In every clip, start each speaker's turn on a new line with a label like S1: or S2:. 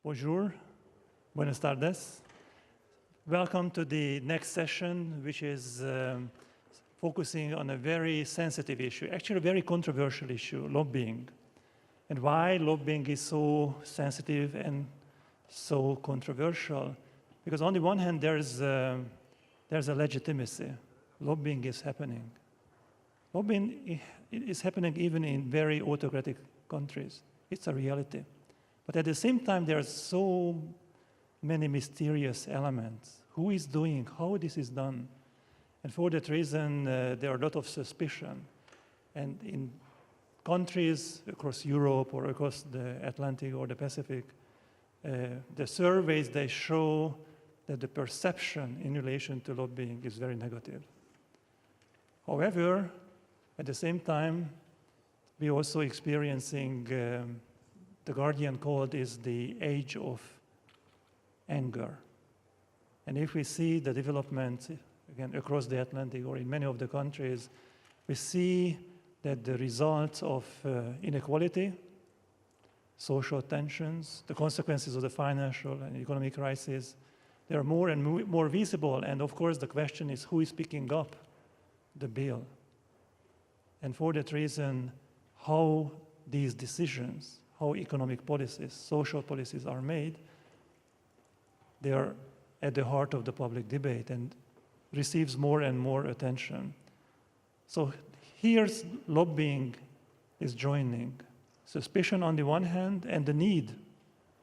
S1: Bonjour, buenas tardes. Welcome to the next session, which is focusing on a very sensitive issue, actually a very controversial issue, lobbying. And why lobbying is so sensitive and so controversial? Because on the one hand, there's a legitimacy. Lobbying is happening. Lobbying is happening even in very autocratic countries. It's a reality. But at the same time, there are so many mysterious elements. Who is doing, how this is done? And for that reason, there are a lot of suspicion. And in countries across Europe or across the Atlantic or the Pacific, the surveys, they show that the perception in relation to lobbying is very negative. However, at the same time, we're also experiencing the Guardian called is the age of anger. And if we see the development, again, across the Atlantic or in many of the countries, we see that the results of inequality, social tensions, the consequences of the financial and economic crisis, they are more and more visible. And of course, the question is who is picking up the bill? And for that reason, how these decisions, how economic policies, social policies are made, they are at the heart of the public debate and receives more and more attention. So here's lobbying is joining. Suspicion on the one hand and the need,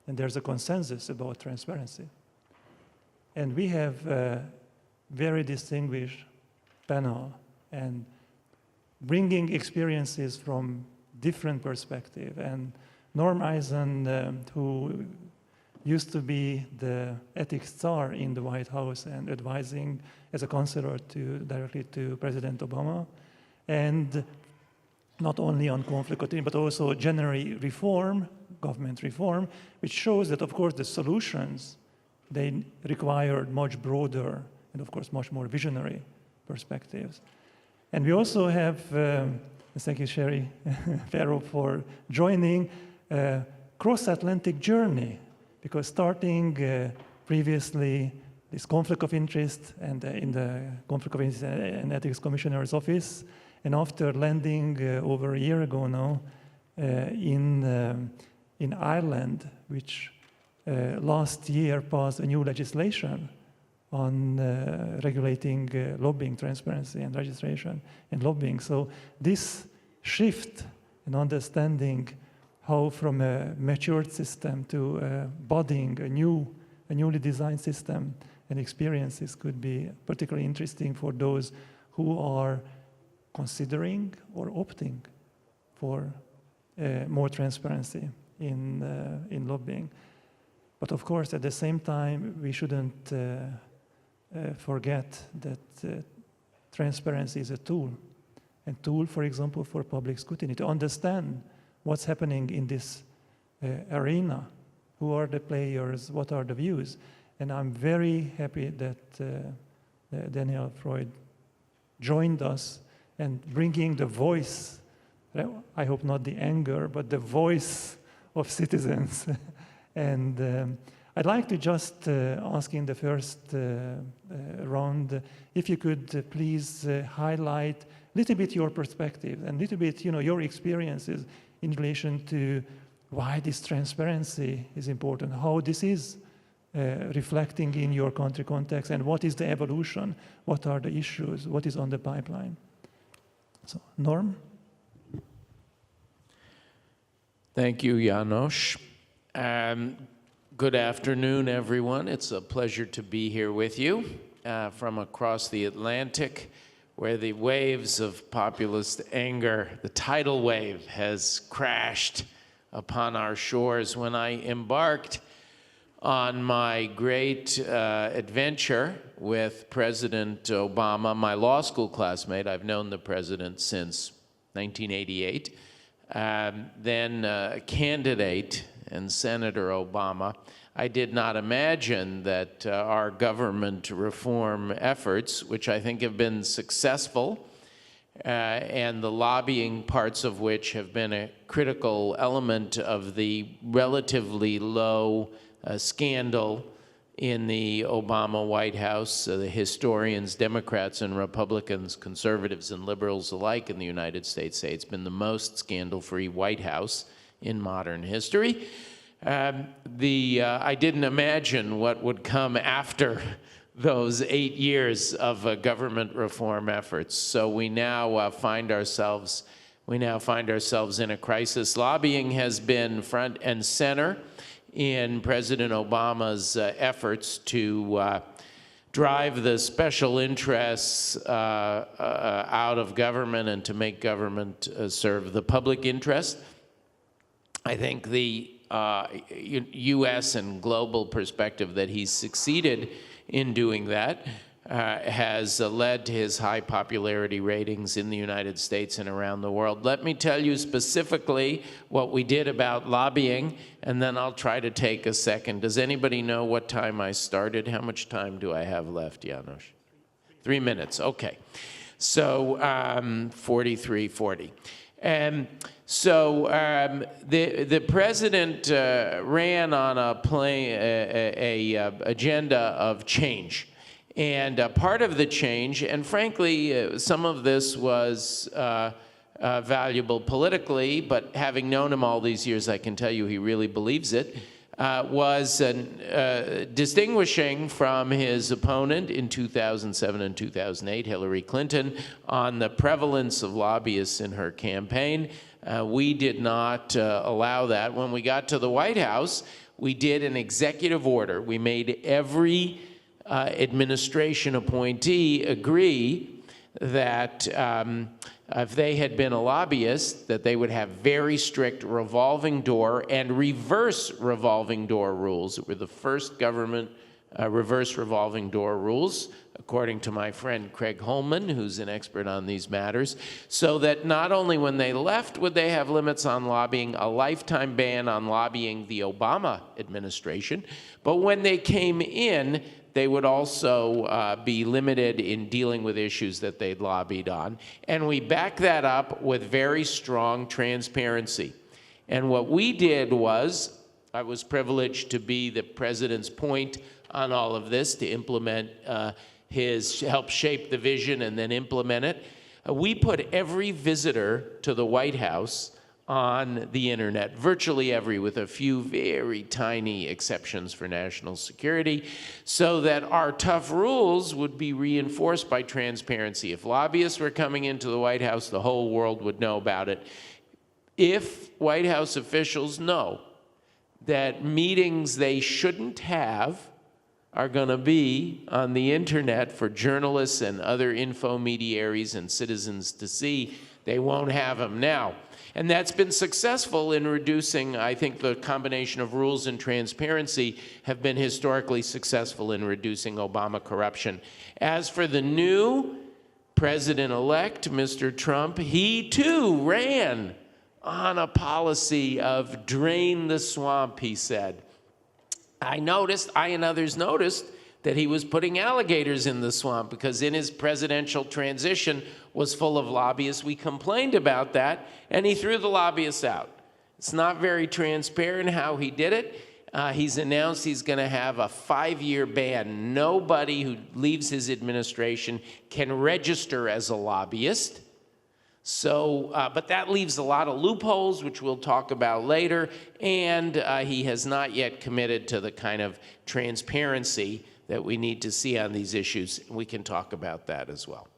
S1: and there's a consensus about transparency. And we have a very distinguished panel and bringing experiences from different perspectives. And Norm Eisen, who used to be the ethics czar in the White House and advising as a counselor directly to President Obama, and not only on conflict of interest, but also generally reform, government reform, which shows that, of course, the solutions, they required much broader and, of course, much more visionary perspectives. And we also have, thank you, Sherry Farrow, for joining a cross-Atlantic journey, because starting previously this conflict of interest and in the Conflict of Interest and Ethics Commissioner's office, and after landing over a year ago now in Ireland, which last year passed a new legislation on regulating lobbying, transparency and registration and lobbying. So this shift in understanding how from a matured system to budding a newly designed system and experiences could be particularly interesting for those who are considering or opting for more transparency in lobbying. But of course, at the same time, we shouldn't forget that transparency is a tool. A tool, for example, for public scrutiny, to understand what's happening in this arena, who are the players, what are the views. And I'm very happy that Daniel Freud joined us and bringing the voice, I hope not the anger, but the voice of citizens. And I'd like to just ask in the first round, if you could please highlight a little bit your perspective and a little bit, your experiences in relation to why this transparency is important, how this is reflecting in your country context, and what is the evolution, what are the issues, what is on the pipeline. So, Norm?
S2: Thank you, János. Good afternoon, everyone. It's a pleasure to be here with you from across the Atlantic, where the waves of populist anger, the tidal wave, has crashed upon our shores. When I embarked on my great adventure with President Obama, my law school classmate, I've known the president since 1988, then a candidate and Senator Obama, I did not imagine that our government reform efforts, which I think have been successful, and the lobbying parts of which have been a critical element of the relatively low scandal in the Obama White House. The historians, Democrats and Republicans, conservatives and liberals alike in the United States say it's been the most scandal-free White House in modern history. I didn't imagine what would come after those 8 years of government reform efforts. So we now find ourselves in a crisis. Lobbying has been front and center in President Obama's efforts to drive the special interests out of government and to make government serve the public interest. I think the U.S. and global perspective that he's succeeded in doing that has led to his high popularity ratings in the United States and around the world. Let me tell you specifically what we did about lobbying, and then I'll try to take a second. Does anybody know what time I started? How much time do I have left, János? 3 minutes, okay. So 43:40. The president ran on a agenda of change. And part of the change, and frankly, some of this was valuable politically, but having known him all these years, I can tell you he really believes it, was distinguishing from his opponent in 2007 and 2008, Hillary Clinton, on the prevalence of lobbyists in her campaign. We did not allow that. When we got to the White House, we did an executive order. We made every administration appointee agree that if they had been a lobbyist, that they would have very strict revolving door and reverse revolving door rules. It were the first government reverse revolving door rules, according to my friend Craig Holman, who's an expert on these matters, so that not only when they left would they have limits on lobbying, a lifetime ban on lobbying the Obama administration, but when they came in, they would also be limited in dealing with issues that they'd lobbied on. And we backed that up with very strong transparency. And what we did was, I was privileged to be the president's point on all of this, to implement help shape the vision and then implement it. We put every visitor to the White House on the internet, virtually every, with a few very tiny exceptions for national security, so that our tough rules would be reinforced by transparency. If lobbyists were coming into the White House, the whole world would know about it. If White House officials know that meetings they shouldn't have are going to be on the internet for journalists and other infomediaries and citizens to see, they won't have them now. And that's been successful in reducing, I think the combination of rules and transparency have been historically successful in reducing Obama corruption. As for the new president-elect, Mr. Trump, he too ran on a policy of drain the swamp, he said. I and others noticed that he was putting alligators in the swamp because in his presidential transition was full of lobbyists. We complained about that, and he threw the lobbyists out. It's not very transparent how he did it. He's announced he's going to have a 5-year ban. Nobody who leaves his administration can register as a lobbyist. So, but that leaves a lot of loopholes, which we'll talk about later, and he has not yet committed to the kind of transparency that we need to see on these issues. We can talk about that as well.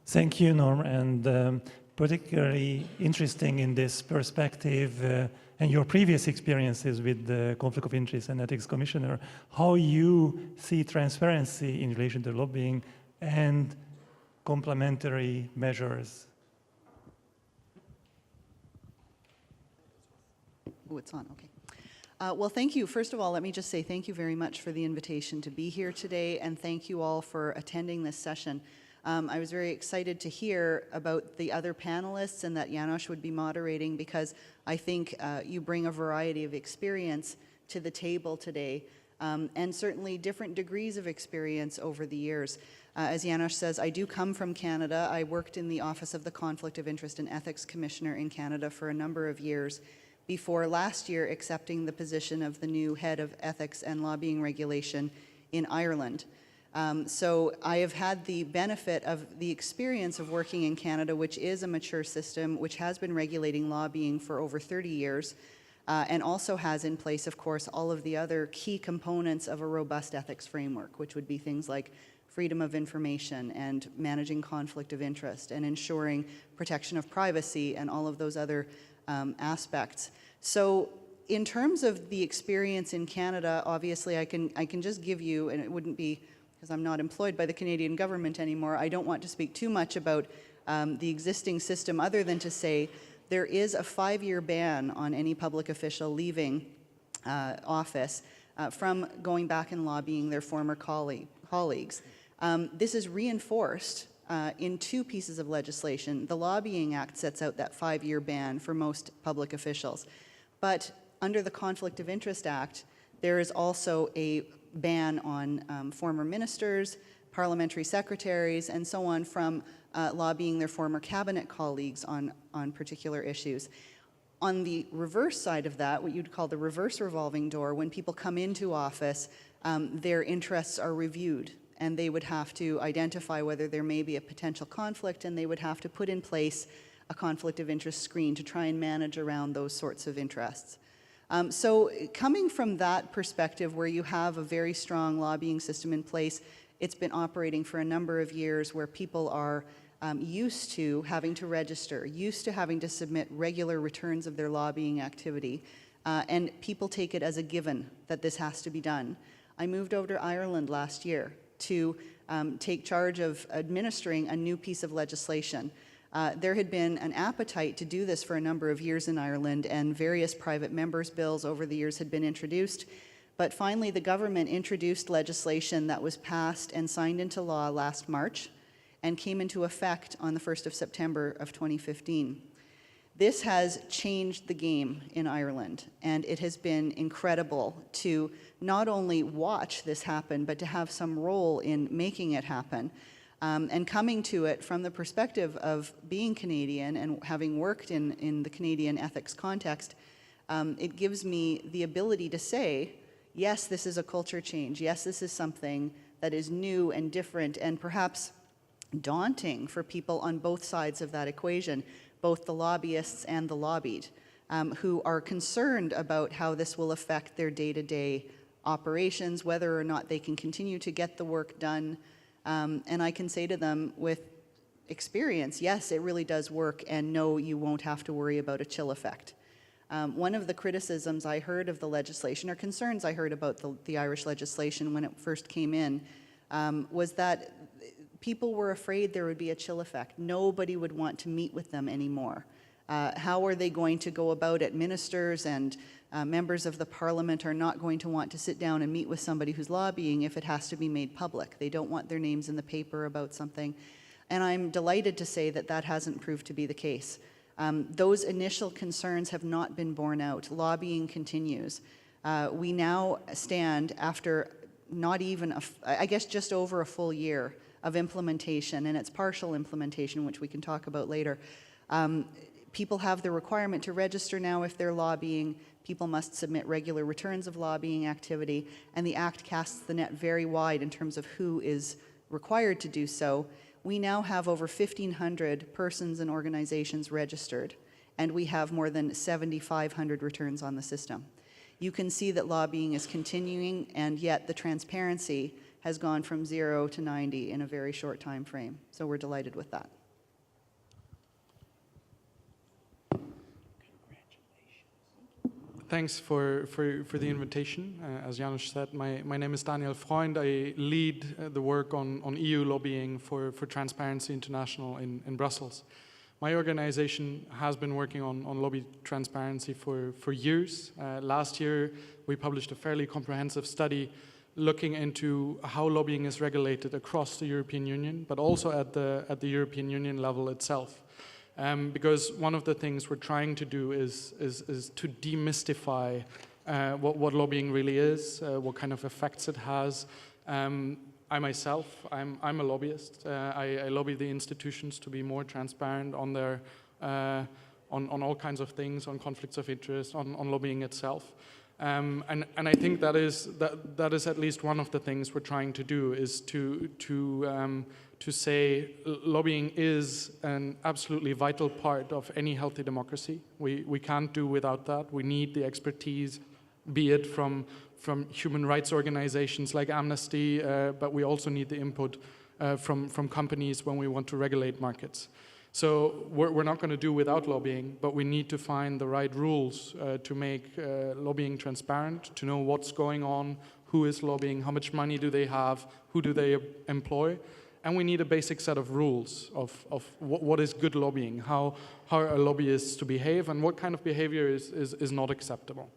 S1: Thank you, Norm, and particularly interesting in this perspective and your previous experiences with the Conflict of Interest and Ethics Commissioner, how you see transparency in relation to lobbying and complementary measures.
S3: Oh, it's on, okay. Well, thank you. First of all, let me just say thank you very much for the invitation to be here today, and thank you all for attending this session. I was very excited to hear about the other panelists and that János would be moderating, because I think you bring a variety of experience to the table today, and certainly different degrees of experience over the years. As János says, I do come from Canada. I worked in the Office of the Conflict of Interest and Ethics Commissioner in Canada for a number of years before last year accepting the position of the new head of ethics and lobbying regulation in Ireland. So I have had the benefit of the experience of working in Canada, which is a mature system, which has been regulating lobbying for over 30 years, and also has in place, of course, all of the other key components of a robust ethics framework, which would be things like freedom of information and managing conflict of interest and ensuring protection of privacy and all of those other aspects. So in terms of the experience in Canada, obviously I can just give you, and it wouldn't be, because I'm not employed by the Canadian government anymore, I don't want to speak too much about the existing system other than to say there is a 5-year ban on any public official leaving office from going back and lobbying their former colleagues. This is reinforced in 2 pieces of legislation. The Lobbying Act sets out that 5-year ban for most public officials. But under the Conflict of Interest Act, there is also a ban on former ministers, parliamentary secretaries, and so on from lobbying their former cabinet colleagues on particular issues. On the reverse side of that, what you'd call the reverse revolving door, when people come into office, their interests are reviewed, and they would have to identify whether there may be a potential conflict, and they would have to put in place a conflict of interest screen to try and manage around those sorts of interests. So coming from that perspective, where you have a very strong lobbying system in place, it's been operating for a number of years, where people are used to having to register, used to having to submit regular returns of their lobbying activity, and people take it as a given that this has to be done. I moved over to Ireland last year to take charge of administering a new piece of legislation. There had been an appetite to do this for a number of years in Ireland, and various private members' bills over the years had been introduced. But finally, the government introduced legislation that was passed and signed into law last March and came into effect on the 1st of September of 2015. This has changed the game in Ireland, and it has been incredible to not only watch this happen, but to have some role in making it happen. And coming to it from the perspective of being Canadian and having worked in the Canadian ethics context, it gives me the ability to say, yes, this is a culture change. Yes, this is something that is new and different and perhaps daunting for people on both sides of that equation, both the lobbyists and the lobbied, who are concerned about how this will affect their day-to-day operations, whether or not they can continue to get the work done. And I can say to them with experience, yes, it really does work, and no, you won't have to worry about a chill effect. One of the criticisms I heard of the legislation, or concerns I heard about the Irish legislation when it first came in, was that people were afraid there would be a chill effect. Nobody would want to meet with them anymore. How are they going to go about it? Ministers and members of the parliament are not going to want to sit down and meet with somebody who's lobbying if it has to be made public. They don't want their names in the paper about something. And I'm delighted to say that that hasn't proved to be the case. Those initial concerns have not been borne out. Lobbying continues. We now stand after not even, I guess just over a full year of implementation, and it's partial implementation, which we can talk about later. People have the requirement to register now if they're lobbying. People must submit regular returns of lobbying activity, and the Act casts the net very wide in terms of who is required to do so. We now have over 1,500 persons and organizations registered, and we have more than 7,500 returns on the system. You can see that lobbying is continuing, and yet the transparency has gone from 0 to 90 in a very short time frame. So we're delighted with that.
S4: Thanks for the invitation. As Janos said, my name is Daniel Freund. I lead the work on EU lobbying for Transparency International in Brussels. My organization has been working on lobby transparency for years. Last year, we published a fairly comprehensive study looking into how lobbying is regulated across the European Union, but also at the European Union level itself. Because one of the things we're trying to do is to demystify what lobbying really is, what kind of effects it has. I myself, I'm a lobbyist. I lobby the institutions to be more transparent on on all kinds of things, on conflicts of interest, on lobbying itself. And I think that is at least one of the things we're trying to do, is to say lobbying is an absolutely vital part of any healthy democracy. We can't do without that. We need the expertise, be it from human rights organizations like Amnesty, but we also need the input from companies when we want to regulate markets. So we're not going to do without lobbying, but we need to find the right rules to make lobbying transparent, to know what's going on, who is lobbying, how much money do they have, who do they employ. And we need a basic set of rules of what is good lobbying, how are lobbyists to behave, and what kind of behavior is not acceptable.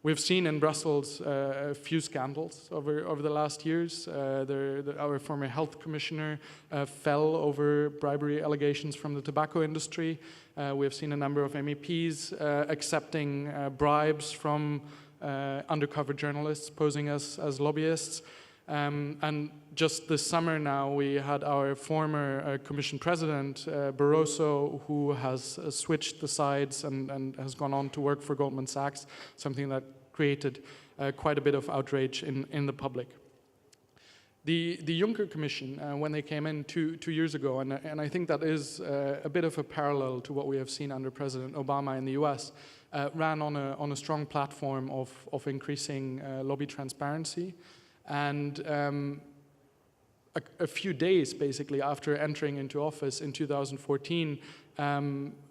S4: We've seen in Brussels a few scandals over the last years. Our former health commissioner fell over bribery allegations from the tobacco industry. We have seen a number of MEPs accepting bribes from undercover journalists posing as lobbyists. And just this summer now, we had our former Commission President, Barroso, who has switched the sides and has gone on to work for Goldman Sachs, something that created quite a bit of outrage in the public. The Juncker Commission, when they came in two years ago, and I think that is a bit of a parallel to what we have seen under President Obama in the US, ran on a strong platform of increasing lobby transparency. And a few days, basically, after entering into office in 2014,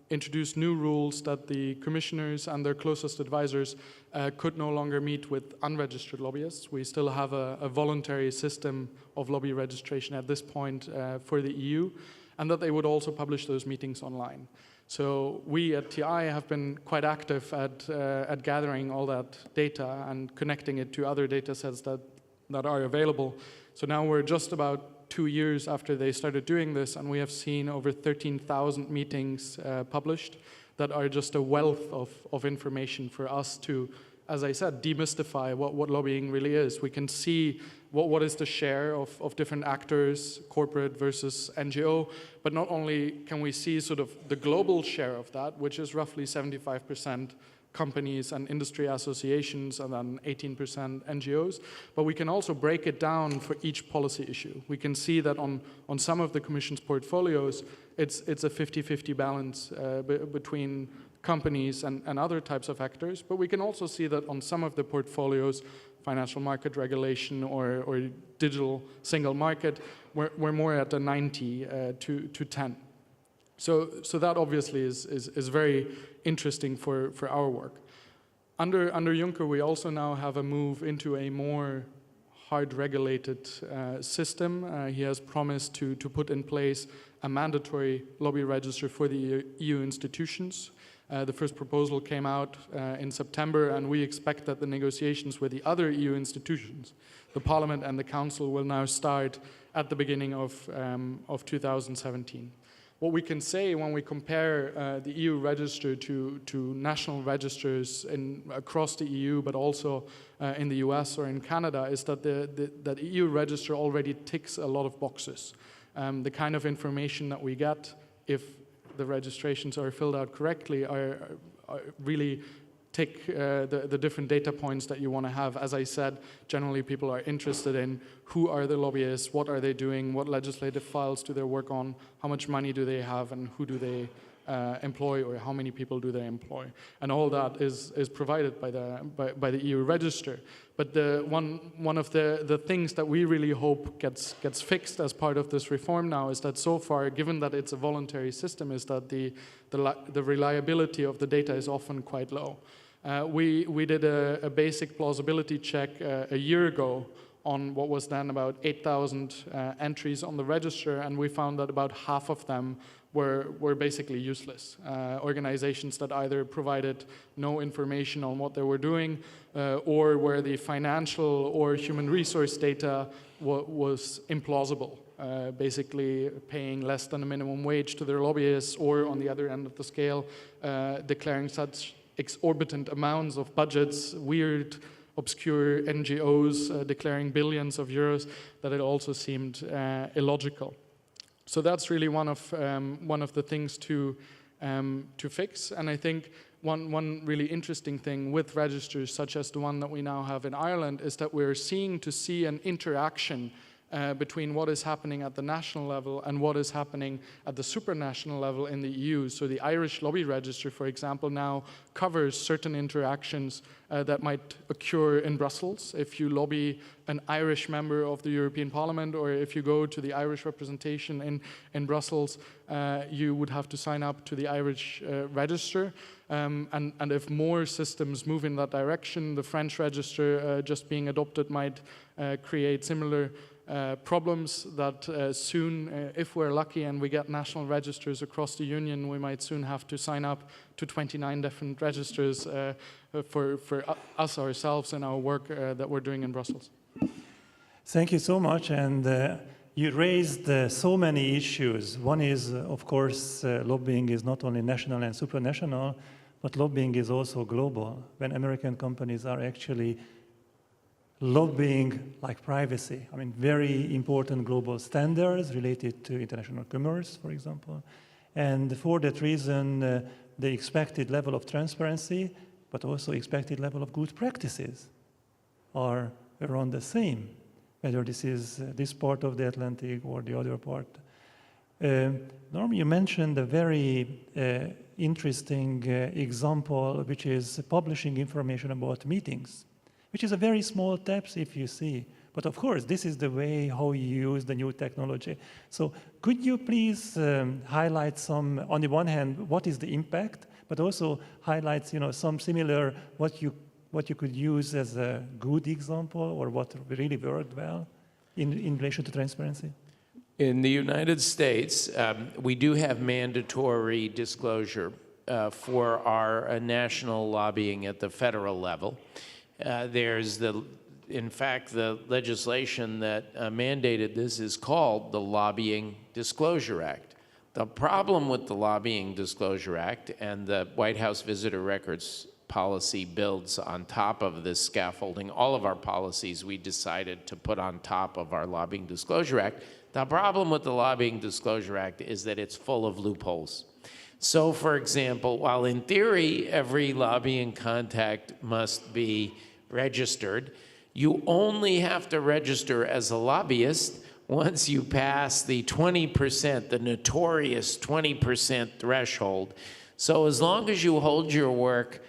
S4: introduced new rules that the commissioners and their closest advisors could no longer meet with unregistered lobbyists. We still have a voluntary system of lobby registration at this point for the EU, and that they would also publish those meetings online. So we at TI have been quite active at gathering all that data and connecting it to other data sets that are available. So now we're just about 2 years after they started doing this, and we have seen over 13,000 meetings published that are just a wealth of information for us to, as I said, demystify what lobbying really is. We can see what is the share of different actors, corporate versus NGO, but not only can we see sort of the global share of that, which is roughly 75% companies and industry associations, and then 18% NGOs, but we can also break it down for each policy issue. We can see that on some of the Commission's portfolios, it's a 50-50 balance between companies and other types of actors, but we can also see that on some of the portfolios, financial market regulation or digital single market, we're more at a 90 to 10. So that obviously is very interesting for our work. Under Juncker, we also now have a move into a more hard-regulated system. He has promised to put in place a mandatory lobby register for the EU institutions. The first proposal came out in September, and we expect that the negotiations with the other EU institutions, the Parliament and the Council, will now start at the beginning of 2017. What we can say when we compare the EU register to national registers across the EU, but also in the US or in Canada, is that the EU register already ticks a lot of boxes. The kind of information that we get, if the registrations are filled out correctly, are really tick the different data points that you want to have. As I said, generally people are interested in who are the lobbyists, what are they doing, what legislative files do they work on, how much money do they have, and who do they employ, or how many people do they employ. And all that is provided by the EU register. But one of the things that we really hope gets fixed as part of this reform now is that so far, given that it's a voluntary system, is that the reliability of the data is often quite low. We did a basic plausibility check a year ago on what was then about 8,000 entries on the register, and we found that about half of them were basically useless. Organizations that either provided no information on what they were doing, or where the financial or human resource data was implausible. Basically paying less than a minimum wage to their lobbyists, or on the other end of the scale, declaring such exorbitant amounts of budgets, weird, obscure NGOs declaring billions of euros, that it also seemed illogical. So that's really one of the things to to fix. And I think one really interesting thing with registers such as the one that we now have in Ireland is that we're seeing an interaction between what is happening at the national level and what is happening at the supranational level in the EU. So the Irish Lobby Register, for example, now covers certain interactions that might occur in Brussels. If you lobby an Irish member of the European Parliament, or if you go to the Irish representation in Brussels, you would have to sign up to the Irish Register. And if more systems move in that direction, the French Register just being adopted might create similar problems that soon, if we're lucky and we get national registers across the Union, we might soon have to sign up to 29 different registers for us ourselves and our work that we're doing in Brussels.
S1: Thank you so much. And you raised so many issues. One is, of course, lobbying is not only national and supranational, but lobbying is also global. When American companies are actually lobbying like privacy, I mean, very important global standards related to international commerce, for example. And for that reason, the expected level of transparency, but also expected level of good practices are around the same, whether this is this part of the Atlantic or the other part. Norm, you mentioned a very interesting example, which is publishing information about meetings, which is a very small steps if you see. But of course, this is the way how you use the new technology. So could you please highlight some, on the one hand, what is the impact, but also highlight some similar, what you could use as a good example or what really worked well in relation to transparency?
S2: In the United States, we do have mandatory disclosure for our national lobbying at the federal level. In fact, the legislation that mandated this is called the Lobbying Disclosure Act. The problem with the Lobbying Disclosure Act, and the White House Visitor Records policy builds on top of this scaffolding, all of our policies we decided to put on top of our Lobbying Disclosure Act. The problem with the Lobbying Disclosure Act is that it's full of loopholes. So, for example, while in theory every lobbying contact must be registered, you only have to register as a lobbyist once you pass the 20%, the notorious 20% threshold. So as long as you hold your work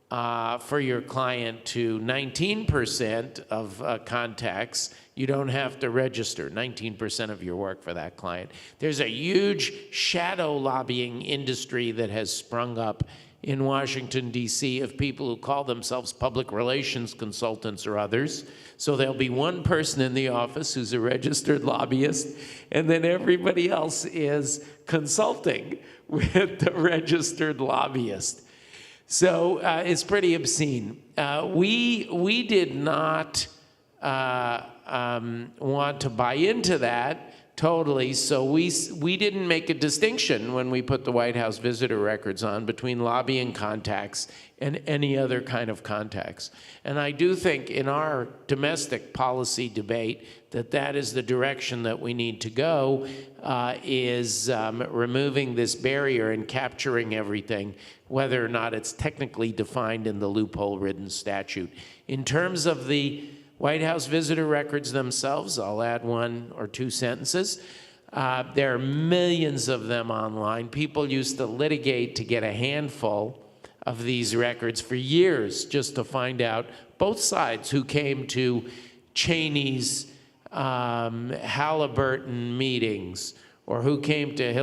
S2: for your client to 19% of contacts, you don't have to register 19% of your work for that client. There's a huge shadow lobbying industry that has sprung up in Washington, D.C. of people who call themselves public relations consultants or others. So there'll be one person in the office who's a registered lobbyist, and then everybody else is consulting with the registered lobbyist. So it's pretty obscene. We did not want to buy into that totally, so we didn't make a distinction when we put the White House visitor records on between lobbying contacts and any other kind of contacts. And I do think in our domestic policy debate that is the direction that we need to go, is removing this barrier and capturing everything, whether or not it's technically defined in the loophole-ridden statute. In terms of the White House visitor records themselves, I'll add one or two sentences. There are millions of them online. People used to litigate to get a handful of these records for years just to find out both sides who came to Cheney's Halliburton meetings, or who came to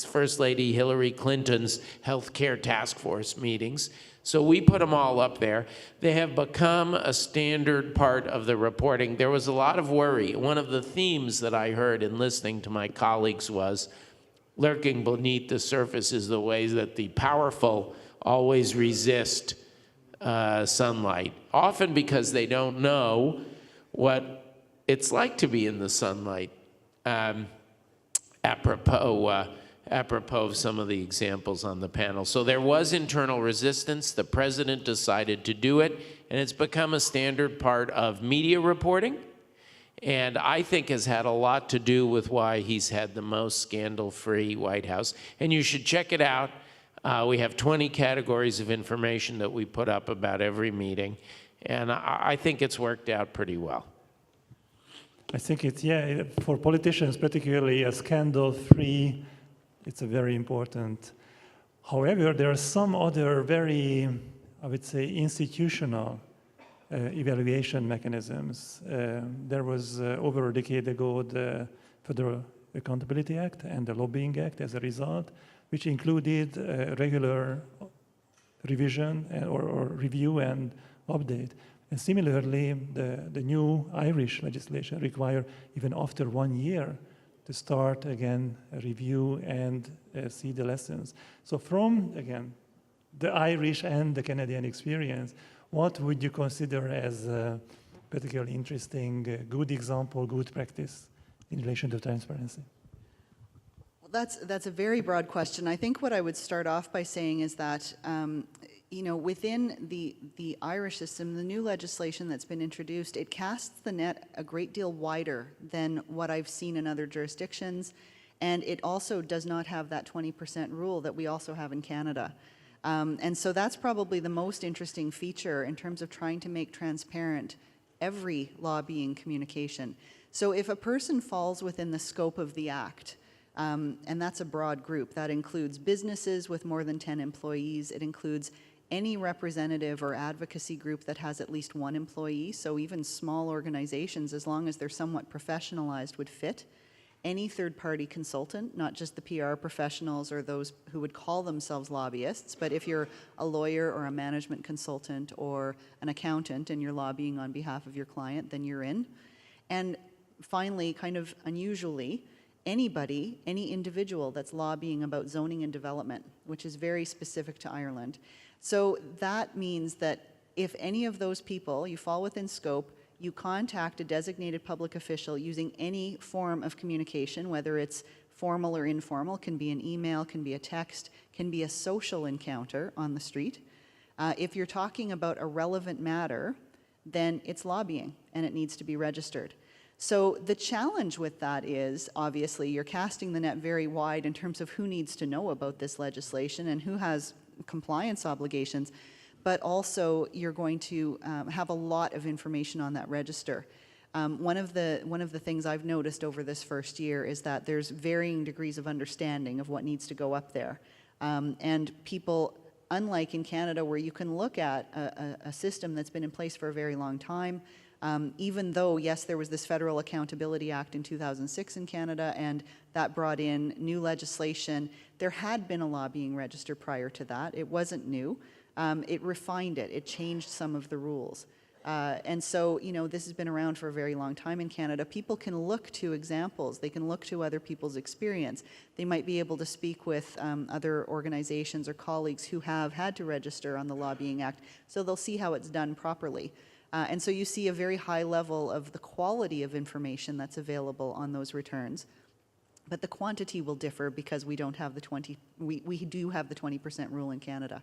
S2: First Lady Hillary Clinton's healthcare task force meetings. So we put them all up there. They have become a standard part of the reporting. There was a lot of worry. One of the themes that I heard in listening to my colleagues was, lurking beneath the surface is the ways that the powerful always resist sunlight, often because they don't know what it's like to be in the sunlight. Apropos of some of the examples on the panel. So there was internal resistance. The president decided to do it, and it's become a standard part of media reporting. and I think has had a lot to do with why he's had the most scandal-free White House. And you should check it out. We have 20 categories of information that we put up about every meeting, and I think it's worked out pretty well.
S1: I think it's, yeah, for politicians, particularly a scandal-free, it's a very important. However, there are some other very, I would say, institutional evaluation mechanisms. There was, over a decade ago, the Federal Accountability Act and the Lobbying Act as a result, which included regular revision or review and update. And similarly, the new Irish legislation require even after 1 year to start again a review and see the lessons. So from, again, the Irish and the Canadian experience, what would you consider as a particularly interesting, good example, good practice in relation to transparency?
S3: Well, that's a very broad question. I think what I would start off by saying is that within the Irish system, the new legislation that's been introduced, it casts the net a great deal wider than what I've seen in other jurisdictions, and it also does not have that 20% rule that we also have in Canada. And so that's probably the most interesting feature in terms of trying to make transparent every lobbying communication. So if a person falls within the scope of the Act, and that's a broad group, that includes businesses with more than 10 employees, it includes any representative or advocacy group that has at least 1 employee, so even small organizations, as long as they're somewhat professionalized, would fit. Any third-party consultant, not just the PR professionals or those who would call themselves lobbyists, but if you're a lawyer or a management consultant or an accountant and you're lobbying on behalf of your client, then you're in. And finally, kind of unusually, anybody, any individual that's lobbying about zoning and development, which is very specific to Ireland. So that means that if any of those people, you fall within scope, you contact a designated public official using any form of communication, whether it's formal or informal, can be an email, can be a text, can be a social encounter on the street. If you're talking about a relevant matter, then it's lobbying and it needs to be registered. So the challenge with that is, obviously, you're casting the net very wide in terms of who needs to know about this legislation and who has compliance obligations, but also you're going to have a lot of information on that register. One of the things I've noticed over this first year is that there's varying degrees of understanding of what needs to go up there. And people, unlike in Canada where you can look at a system that's been in place for a very long time, even though, yes, there was this Federal Accountability Act in 2006 in Canada, and that brought in new legislation, there had been a lobbying register prior to that. It wasn't new. It refined it. It changed some of the rules. And so, this has been around for a very long time in Canada. People can look to examples. They can look to other people's experience. They might be able to speak with other organizations or colleagues who have had to register on the Lobbying Act, so they'll see how it's done properly. And so you see a very high level of the quality of information that's available on those returns. But the quantity will differ because we don't have the we do have the 20% rule in Canada.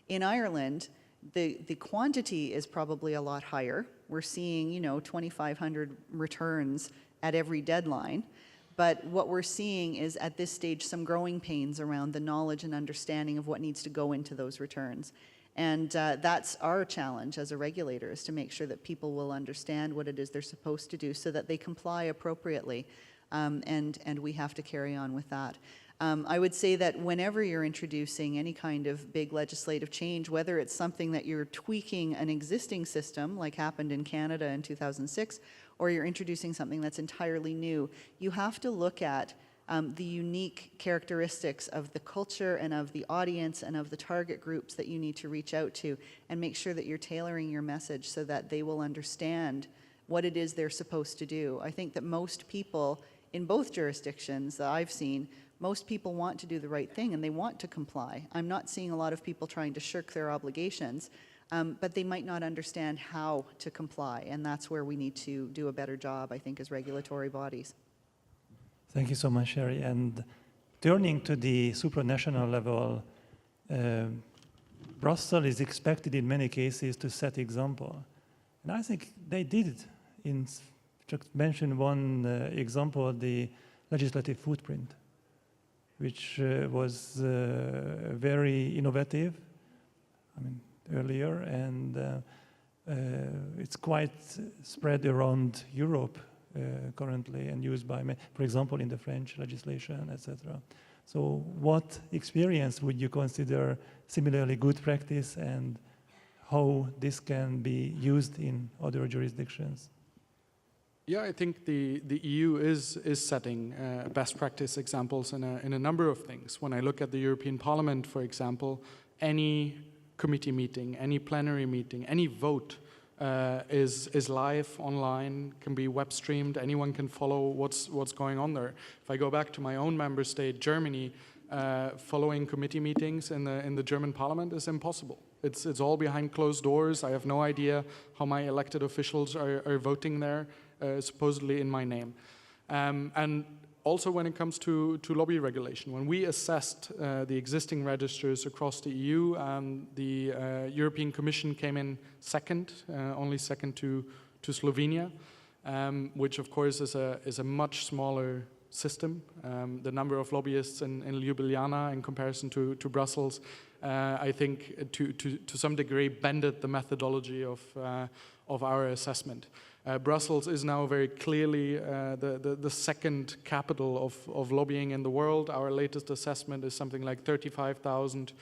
S3: In Ireland, the quantity is probably a lot higher. We're seeing, 2,500 returns at every deadline. But what we're seeing is at this stage some growing pains around the knowledge and understanding of what needs to go into those returns. And that's our challenge as a regulator, is to make sure that people will understand what it is they're supposed to do so that they comply appropriately. And we have to carry on with that. I would say that whenever you're introducing any kind of big legislative change, whether it's something that you're tweaking an existing system, like happened in Canada in 2006, or you're introducing something that's entirely new, you have to look at the unique characteristics of the culture and of the audience and of the target groups that you need to reach out to, and make sure that you're tailoring your message so that they will understand what it is they're supposed to do. I think that most people in both jurisdictions that I've seen, most people want to do the right thing and they want to comply. I'm not seeing a lot of people trying to shirk their obligations, but they might not understand how to comply, and that's where we need to do a better job, I think, as regulatory bodies.
S1: Thank you so much, Sherry. And turning to the supranational level, Brussels is expected in many cases to set example. And I think they did in just mention one example, the legislative footprint, which was very innovative, I mean, earlier, and it's quite spread around Europe currently and used by, for example, in the French legislation, etc. So what experience would you consider similarly good practice, and how this can be used in other jurisdictions?
S4: Yeah, I think the EU is setting best practice examples in a number of things. When I look at the European Parliament, for example, any committee meeting, any plenary meeting, any vote is live online, can be web streamed. Anyone can follow what's going on there. If I go back to my own member state, Germany, following committee meetings in the German Parliament is impossible. It's all behind closed doors. I have no idea how my elected officials are voting there, supposedly in my name. And also when it comes to lobby regulation, when we assessed the existing registers across the EU, the European Commission came in second, only second to Slovenia, which of course is a much smaller system. The number of lobbyists in Ljubljana in comparison to Brussels, I think to some degree bended the methodology of our assessment. Brussels is now very clearly the second capital of lobbying in the world. Our latest assessment is something like 35,000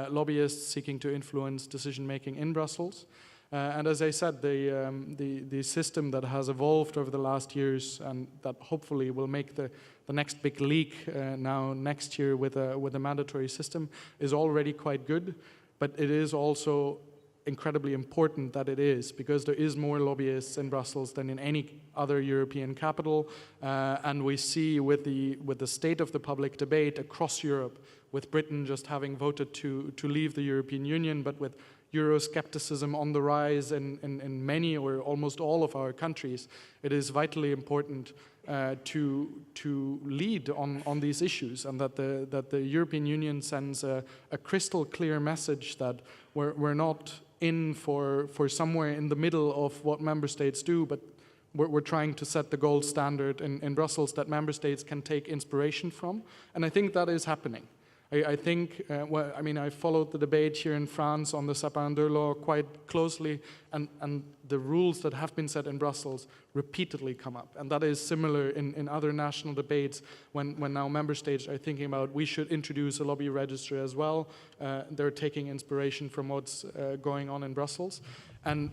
S4: lobbyists seeking to influence decision-making in Brussels. And as I said, the system that has evolved over the last years and that hopefully will make the next big leap now next year with a mandatory system is already quite good, but it is also incredibly important that it is, because there is more lobbyists in Brussels than in any other European capital, and we see with the state of the public debate across Europe, with Britain just having voted to leave the European Union, but with Euroscepticism on the rise in many or almost all of our countries, it is vitally important to lead on these issues, and that the European Union sends a crystal clear message that we're not in for somewhere in the middle of what member states do, but we're trying to set the gold standard in Brussels that member states can take inspiration from, and I think that is happening. I think, I followed the debate here in France on the Sapin II law quite closely, and the rules that have been set in Brussels repeatedly come up. And that is similar in other national debates when now member states are thinking about we should introduce a lobby register as well. They're taking inspiration from what's going on in Brussels. And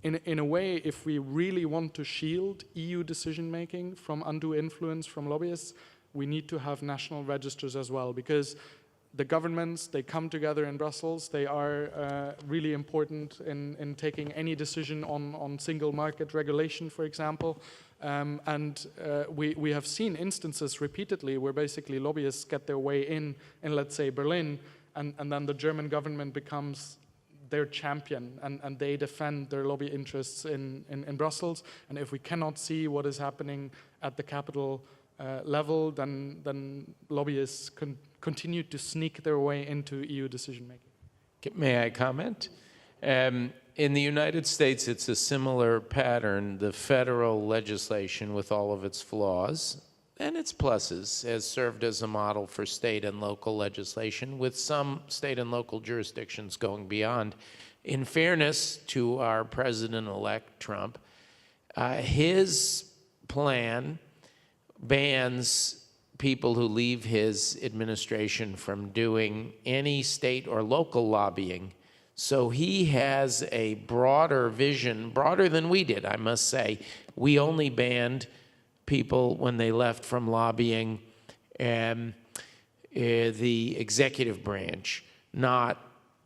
S4: in a way, if we really want to shield EU decision-making from undue influence from lobbyists, we need to have national registers as well, because the governments, they come together in Brussels. They are really important in taking any decision on single market regulation, for example. We have seen instances repeatedly where basically lobbyists get their way in let's say, Berlin, and then the German government becomes their champion, and they defend their lobby interests in Brussels. And if we cannot see what is happening at the capital level, then lobbyists continue to sneak their way into EU decision-making.
S2: May I comment? In the United States, it's a similar pattern. The federal legislation, with all of its flaws and its pluses, has served as a model for state and local legislation, with some state and local jurisdictions going beyond. In fairness to our president-elect, Trump, his plan bans people who leave his administration from doing any state or local lobbying. So he has a broader vision, broader than we did, I must say. We only banned people when they left from lobbying the executive branch, not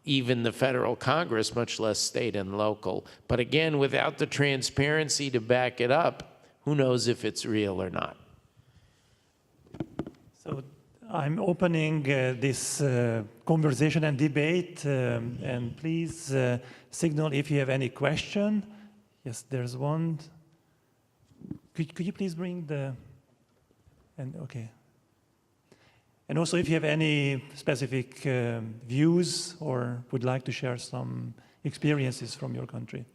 S2: even the federal Congress, much less state and local. But again, without the transparency to back it up, who knows if it's real or not?
S1: So I'm opening this conversation and debate, and please signal if you have any question. Yes, there's one. Could you please bring okay. And also if you have any specific views or would like to share some experiences from your country.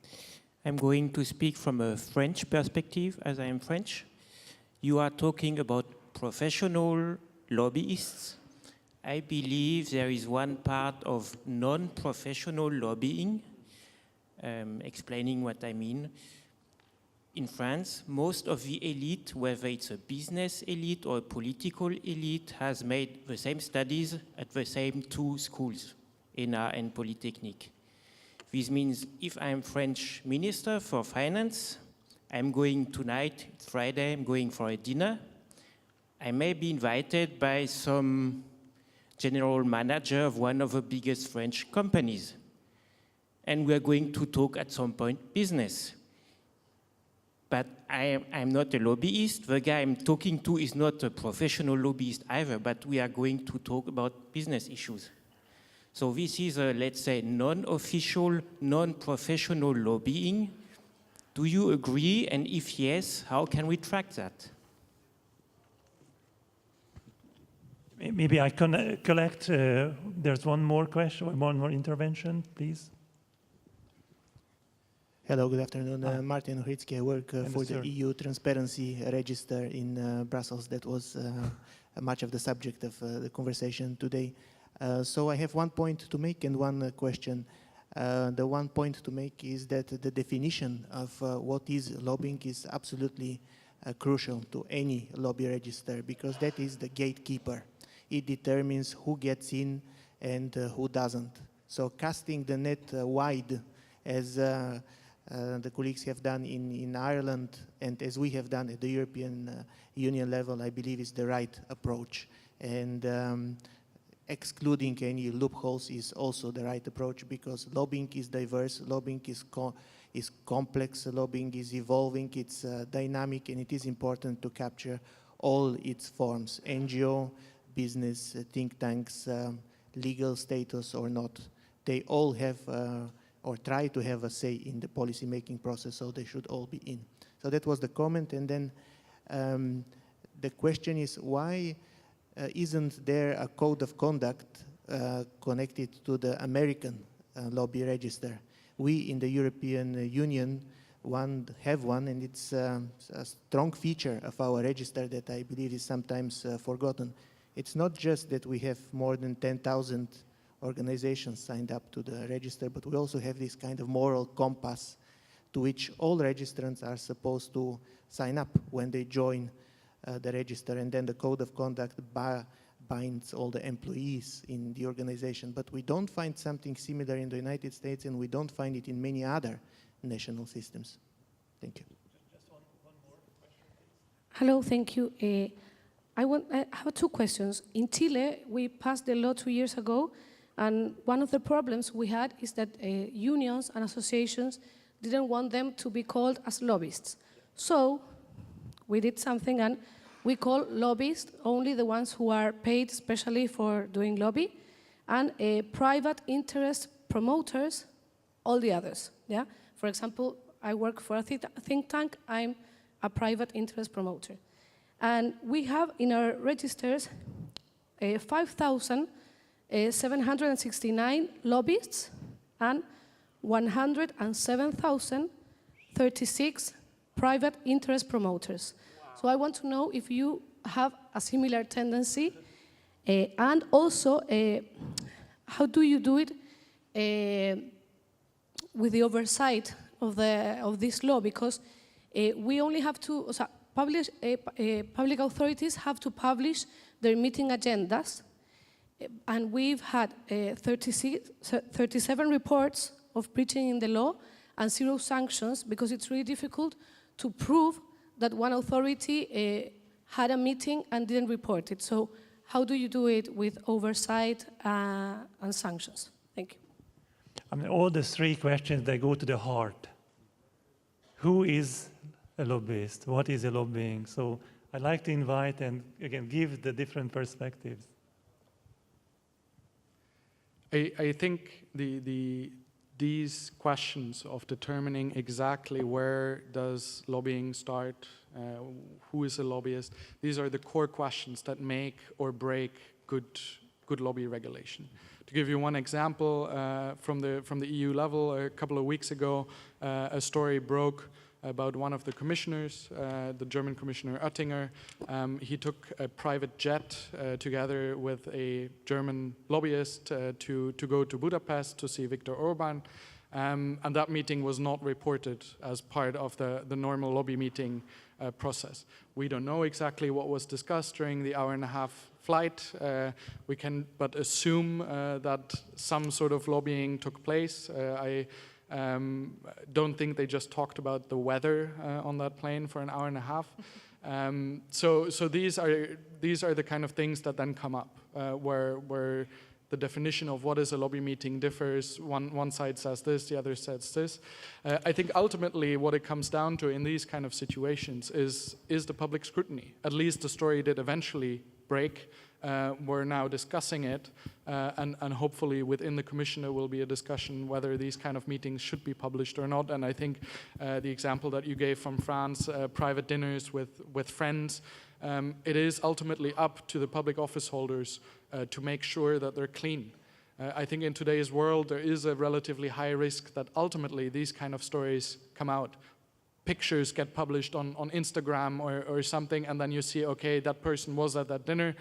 S5: I'm going to speak from a French perspective, as I am French. You are talking about professional lobbyists. I believe there is one part of non-professional lobbying, explaining what I mean. In France, most of the elite, whether it's a business elite or a political elite, has made the same studies at the same two schools, ENA and Polytechnique. This means if I'm French Minister for Finance, I'm going tonight, it's Friday, I'm going for a dinner. I may be invited by some general manager of one of the biggest French companies. And we're going to talk at some point business. But I'm not a lobbyist. The guy I'm talking to is not a professional lobbyist either, but we are going to talk about business issues. So this is a, let's say, non-official, non-professional lobbying. Do you agree? And if yes, how can we track that?
S1: Maybe I can collect, there's one more question, one more intervention, please.
S6: Hello, good afternoon. Martin Hritsky. I work for the EU Transparency Register in Brussels. That was much of the subject of the conversation today. So I have one point to make and one question. The one point to make is that the definition of what is lobbying is absolutely crucial to any lobby register, because that is the gatekeeper. It determines who gets in and who doesn't. So casting the net wide, as the colleagues have done in Ireland and as we have done at the European Union level, I believe is the right approach. And excluding any loopholes is also the right approach, because lobbying is diverse, lobbying is complex, lobbying is evolving, it's dynamic, and it is important to capture all its forms, NGO, business, think tanks, legal status or not. They all have or try to have a say in the policy-making process, so they should all be in. So that was the comment, and then the question is, why isn't there a code of conduct connected to the American lobby register? We in the European Union have one, and it's a strong feature of our register that I believe is sometimes forgotten. It's not just that we have more than 10,000 organizations signed up to the register, but we also have this kind of moral compass to which all registrants are supposed to sign up when they join the register, and then the code of conduct binds all the employees in the organization. But we don't find something similar in the United States, and we don't find it in many other national systems. Thank you.
S1: Just one more question, please.
S7: Hello, thank you. I have two questions. In Chile, we passed the law 2 years ago, and one of the problems we had is that unions and associations didn't want them to be called as lobbyists. So we did something, and we call lobbyists only the ones who are paid specially for doing lobby, and private interest promoters, all the others. Yeah. For example, I work for a think tank. I'm a private interest promoter. And we have in our registers 5,769 lobbyists and 107,036 private interest promoters. Wow. So I want to know if you have a similar tendency, and also how do you do it with the oversight of this law? Because we only have to public authorities have to publish their meeting agendas, and we've had 37 reports of breaching in the law and 0 sanctions, because it's really difficult to prove that one authority had a meeting and didn't report it. So how do you do it with oversight and sanctions? Thank you.
S1: I mean, all the 3 questions, they go to the heart. Who is a lobbyist? What is a lobbying? So I'd like to invite and, again, give the different perspectives.
S4: I think these questions of determining exactly where does lobbying start, who is a lobbyist, these are the core questions that make or break good lobby regulation. To give you one example, from the EU level, a couple of weeks ago, a story broke about one of the commissioners, the German Commissioner Oettinger. He took a private jet together with a German lobbyist to go to Budapest to see Viktor Orban. And that meeting was not reported as part of the normal lobby meeting process. We don't know exactly what was discussed during the hour-and-a-half flight. We can but assume that some sort of lobbying took place. I don't think they just talked about the weather on that plane for an hour-and-a-half. So these are the kind of things that then come up, where the definition of what is a lobby meeting differs. One side says this, the other says this. I think ultimately what it comes down to in these kind of situations is the public scrutiny. At least the story did eventually break. We're now discussing it, and hopefully within the Commission there will be a discussion whether these kind of meetings should be published or not. And I think the example that you gave from France, private dinners with friends, it is ultimately up to the public office holders to make sure that they're clean. I think in today's world there is a relatively high risk that ultimately these kind of stories come out. Pictures get published on Instagram or something, and then you see, okay, that person was at that dinner.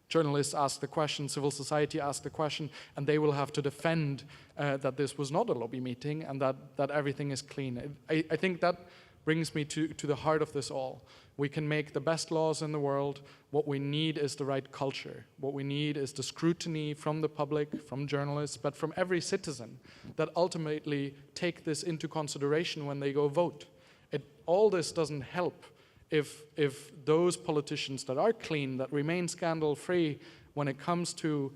S4: Journalists ask the question, civil society ask the question, and they will have to defend that this was not a lobby meeting and that everything is clean. I think that brings me to the heart of this all. We can make the best laws in the world. What we need is the right culture. What we need is the scrutiny from the public, from journalists, but from every citizen that ultimately take this into consideration when they go vote. All this doesn't help if those politicians that are clean, that remain scandal-free, when it comes to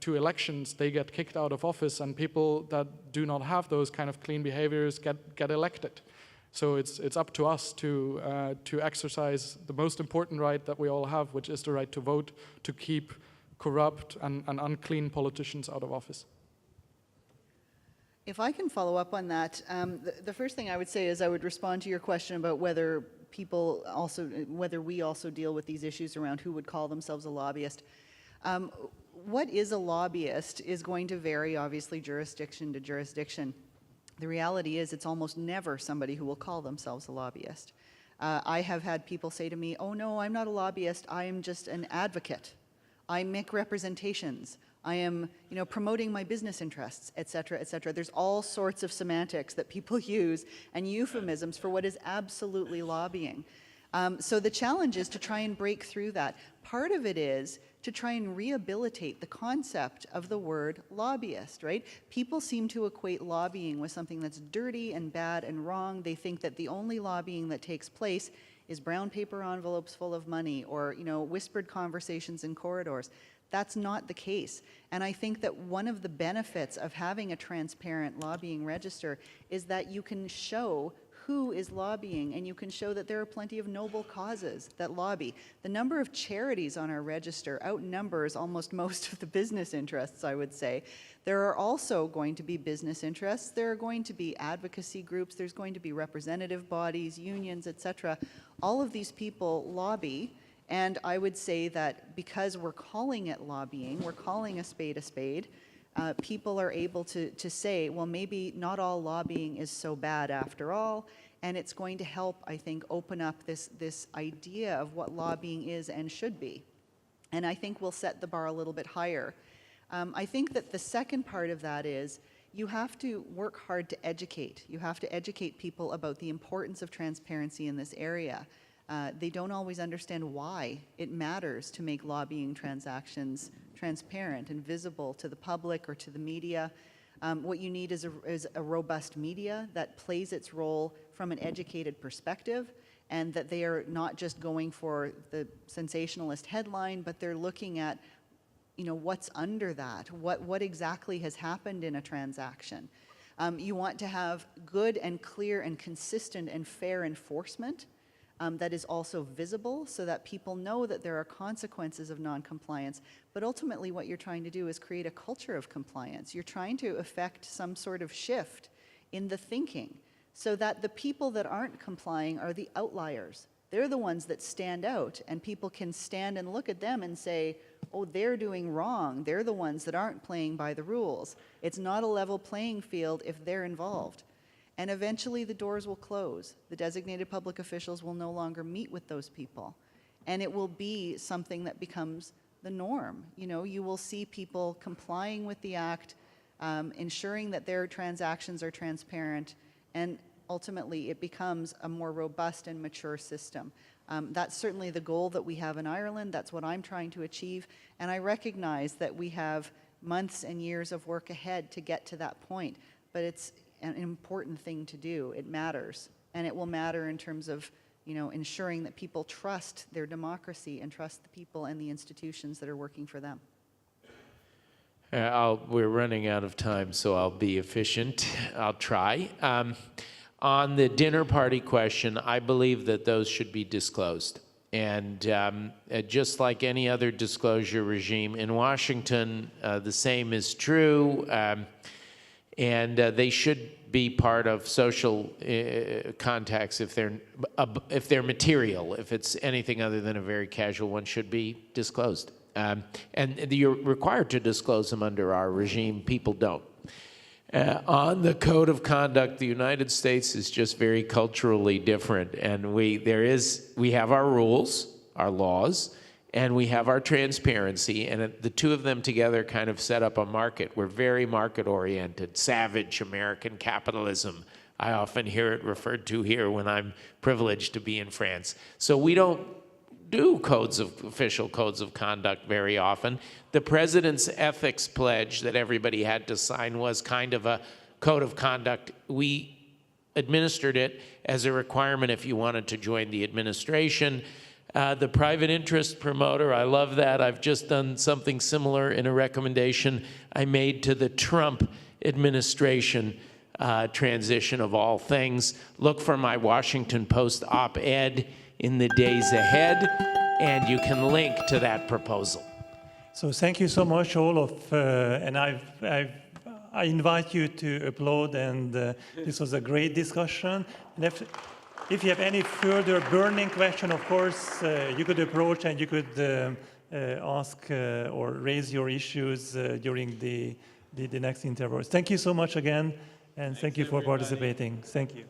S4: elections, they get kicked out of office, and people that do not have those kind of clean behaviors get elected. So it's up to us to exercise the most important right that we all have, which is the right to vote, to keep corrupt and unclean politicians out of office.
S3: If I can follow up on that, the first thing I would say is I would respond to your question about whether we also deal with these issues around who would call themselves a lobbyist. What is a lobbyist is going to vary, obviously, jurisdiction to jurisdiction. The reality is it's almost never somebody who will call themselves a lobbyist. I have had people say to me, oh no, I'm not a lobbyist, I am just an advocate. I make representations. I am, promoting my business interests, et cetera, et cetera. There's all sorts of semantics that people use and euphemisms for what is absolutely lobbying. So the challenge is to try and break through that. Part of it is to try and rehabilitate the concept of the word lobbyist, right? People seem to equate lobbying with something that's dirty and bad and wrong. They think that the only lobbying that takes place is brown paper envelopes full of money or, whispered conversations in corridors. That's not the case. And I think that one of the benefits of having a transparent lobbying register is that you can show who is lobbying, and you can show that there are plenty of noble causes that lobby. The number of charities on our register outnumbers almost most of the business interests, I would say. There are also going to be business interests. There are going to be advocacy groups. There's going to be representative bodies, unions, etc. All of these people lobby. And I would say that because we're calling it lobbying, we're calling a spade, people are able to say, well, maybe not all lobbying is so bad after all, and it's going to help, I think, open up this idea of what lobbying is and should be. And I think we'll set the bar a little bit higher. I think that the second part of that is you have to work hard to educate. You have to educate people about the importance of transparency in this area. They don't always understand why it matters to make lobbying transactions transparent and visible to the public or to the media. What you need is a robust media that plays its role from an educated perspective, and that they are not just going for the sensationalist headline, but they're looking at what's under that, what exactly has happened in a transaction. You want to have good and clear and consistent and fair enforcement that is also visible so that people know that there are consequences of non-compliance. But ultimately what you're trying to do is create a culture of compliance. You're trying to effect some sort of shift in the thinking so that the people that aren't complying are the outliers. They're the ones that stand out, and people can stand and look at them and say, oh, they're doing wrong. They're the ones that aren't playing by the rules. It's not a level playing field if they're involved. And eventually the doors will close. The designated public officials will no longer meet with those people. And it will be something that becomes the norm. You know, you will see people complying with the act, ensuring that their transactions are transparent, and ultimately it becomes a more robust and mature system. That's certainly the goal that we have in Ireland. That's what I'm trying to achieve. And I recognize that we have months and years of work ahead to get to that point. But it's an important thing to do. It matters. And it will matter in terms of, you know, ensuring that people trust their democracy and trust the people and the institutions that are working for them.
S2: We're running out of time, so I'll be efficient. I'll try. On the dinner party question, I believe that those should be disclosed. And just like any other disclosure regime in Washington, the same is true. And they should be part of social contacts if they're material. If it's anything other than a very casual one, should be disclosed. And you're required to disclose them under our regime. People don't. On the code of conduct, the United States is just very culturally different, and we have our rules, our laws, and we have our transparency, and the two of them together kind of set up a market. We're very market-oriented, savage American capitalism. I often hear it referred to here when I'm privileged to be in France. So we don't do official codes of conduct very often. The president's ethics pledge that everybody had to sign was kind of a code of conduct. We administered it as a requirement if you wanted to join the administration. The private interest promoter, I love that. I've just done something similar in a recommendation I made to the Trump administration transition of all things. Look for my Washington Post op-ed in the days ahead, and you can link to that proposal.
S1: So thank you so much, all of, and I invite you to applaud, and this was a great discussion. And if you have any further burning question, of course, you could approach and you could ask or raise your issues during the next interviews. Thank you so much again, and thank you for participating. Thank you.